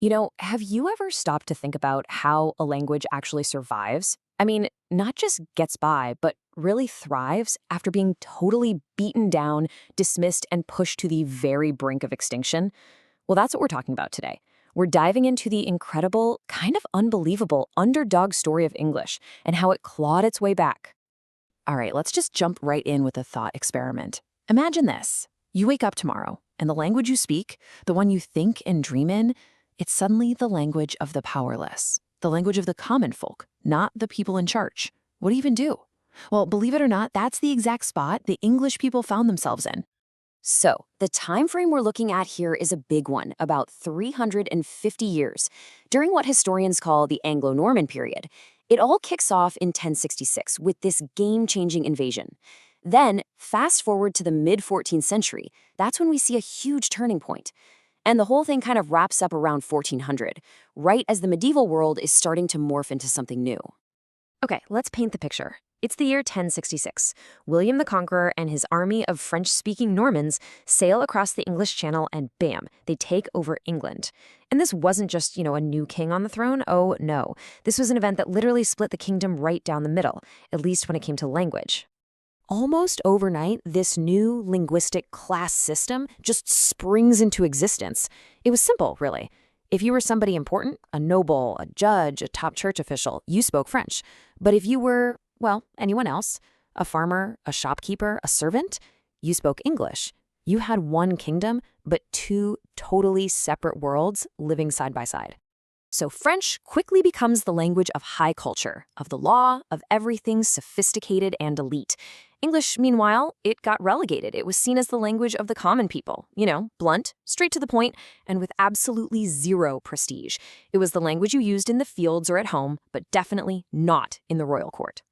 Have you ever stopped to think about how a language actually survives? I mean, not just gets by, but really thrives after being totally beaten down, dismissed, and pushed to the very brink of extinction? Well, that's what we're talking about today. We're diving into the incredible, kind of unbelievable underdog story of English and how it clawed its way back. All right, let's just jump right in with a thought experiment. Imagine this. You wake up tomorrow, and the language you speak, the one you think and dream in, it's suddenly the language of the powerless, the language of the common folk, not the people in charge. What do you even do? Well, believe it or not, that's the exact spot the English people found themselves in. So, the time frame we're looking at here is a big one, about 350 years, during what historians call the Anglo-Norman Period. It all kicks off in 1066 with this game-changing invasion. Then, fast forward to the mid-14th century, that's when we see a huge turning point. And the whole thing kind of wraps up around 1400, right as the medieval world is starting to morph into something new. Okay, let's paint the picture. It's the year 1066. William the Conqueror and his army of French-speaking Normans sail across the English Channel and bam, they take over England. And this wasn't just, a new king on the throne. Oh, no. This was an event that literally split the kingdom right down the middle, at least when it came to language. Almost overnight, this new linguistic class system just springs into existence. It was simple, really. If you were somebody important, a noble, a judge, a top church official, you spoke French. But if you were, well, anyone else, a farmer, a shopkeeper, a servant, you spoke English. You had one kingdom, but two totally separate worlds living side by side. So French quickly becomes the language of high culture, of the law, of everything sophisticated and elite. English, meanwhile, it got relegated. It was seen as the language of the common people, blunt, straight to the point, and with absolutely zero prestige. It was the language you used in the fields or at home, but definitely not in the royal court.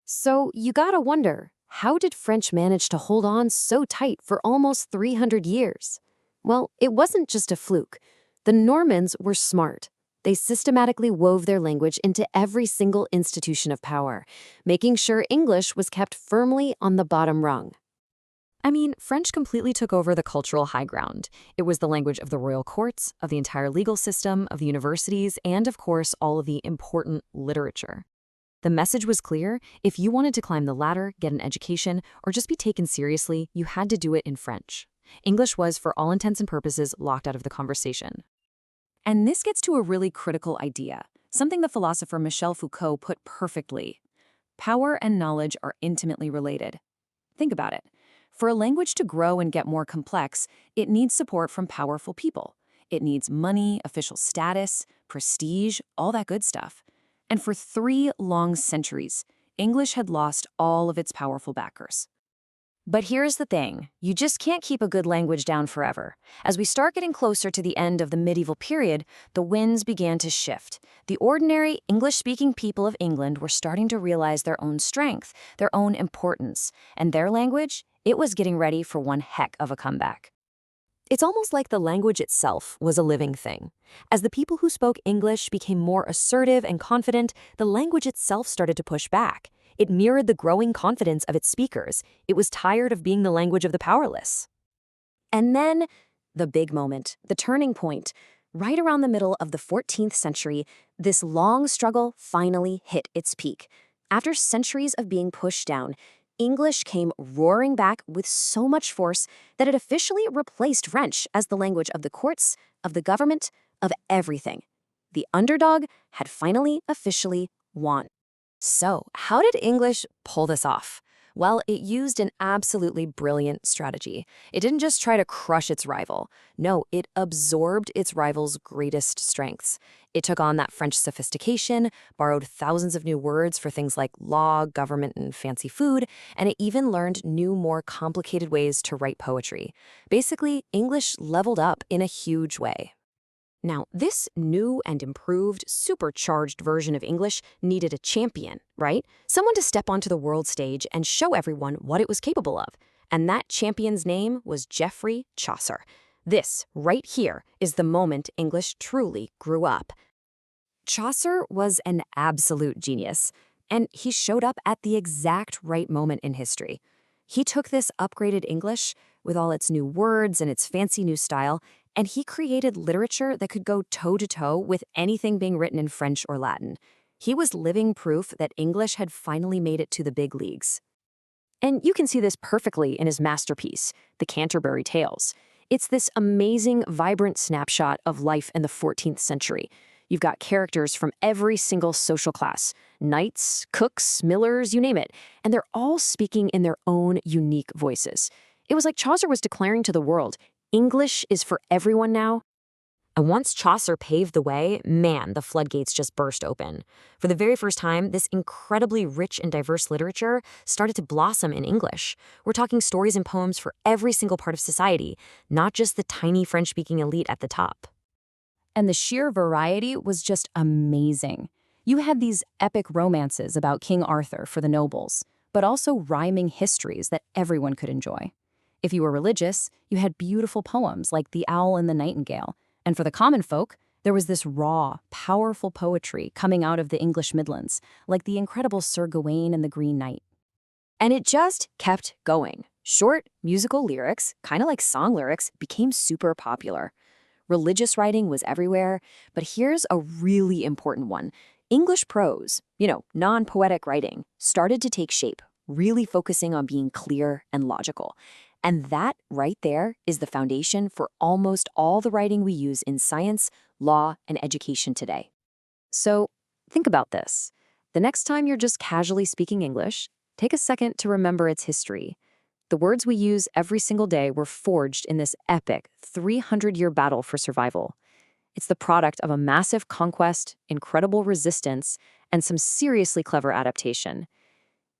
So you gotta wonder, how did French manage to hold on so tight for almost 300 years? Well, it wasn't just a fluke. The Normans were smart. They systematically wove their language into every single institution of power, making sure English was kept firmly on the bottom rung. I mean, French completely took over the cultural high ground. It was the language of the royal courts, of the entire legal system, of the universities, and of course, all of the important literature. The message was clear. If you wanted to climb the ladder, get an education, or just be taken seriously, you had to do it in French. English was, for all intents and purposes, locked out of the conversation. And this gets to a really critical idea, something the philosopher Michel Foucault put perfectly. Power and knowledge are intimately related. Think about it. For a language to grow and get more complex, it needs support from powerful people. It needs money, official status, prestige, all that good stuff. And for 3 long centuries, English had lost all of its powerful backers. But here's the thing, you just can't keep a good language down forever. As we start getting closer to the end of the medieval period, the winds began to shift. The ordinary English-speaking people of England were starting to realize their own strength, their own importance, and their language, it was getting ready for one heck of a comeback. It's almost like the language itself was a living thing. As the people who spoke English became more assertive and confident, the language itself started to push back. It mirrored the growing confidence of its speakers. It was tired of being the language of the powerless. And then, the big moment, the turning point. Right around the middle of the 14th century, this long struggle finally hit its peak. After centuries of being pushed down, English came roaring back with so much force that it officially replaced French as the language of the courts, of the government, of everything. The underdog had finally officially won. So, how did English pull this off? Well, it used an absolutely brilliant strategy. It didn't just try to crush its rival. No, it absorbed its rival's greatest strengths. It took on that French sophistication, borrowed thousands of new words for things like law, government, and fancy food, and it even learned new, more complicated ways to write poetry. Basically, English leveled up in a huge way. Now, this new and improved, supercharged version of English needed a champion, right? Someone to step onto the world stage and show everyone what it was capable of. And that champion's name was Geoffrey Chaucer. This, right here, is the moment English truly grew up. Chaucer was an absolute genius, and he showed up at the exact right moment in history. He took this upgraded English, with all its new words and its fancy new style, And he created literature that could go toe-to-toe with anything being written in French or Latin. He was living proof that English had finally made it to the big leagues. And you can see this perfectly in his masterpiece, The Canterbury Tales. It's this amazing, vibrant snapshot of life in the 14th century. You've got characters from every single social class, knights, cooks, millers, you name it, and they're all speaking in their own unique voices. It was like Chaucer was declaring to the world, English is for everyone now. And once Chaucer paved the way, man, the floodgates just burst open. For the very first time, this incredibly rich and diverse literature started to blossom in English. We're talking stories and poems for every single part of society, not just the tiny French-speaking elite at the top. And the sheer variety was just amazing. You had these epic romances about King Arthur for the nobles, but also rhyming histories that everyone could enjoy. If you were religious, you had beautiful poems like The Owl and the Nightingale. And for the common folk, there was this raw, powerful poetry coming out of the English Midlands, like the incredible Sir Gawain and the Green Knight. And it just kept going. Short, musical lyrics, kind of like song lyrics, became super popular. Religious writing was everywhere, but here's a really important one. English prose, non-poetic writing, started to take shape, really focusing on being clear and logical. And that right there is the foundation for almost all the writing we use in science, law, and education today. So think about this. The next time you're just casually speaking English, take a second to remember its history. The words we use every single day were forged in this epic 300-year battle for survival. It's the product of a massive conquest, incredible resistance, and some seriously clever adaptation.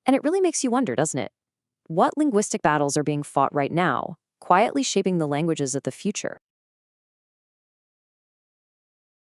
And it really makes you wonder, doesn't it? What linguistic battles are being fought right now, quietly shaping the languages of the future?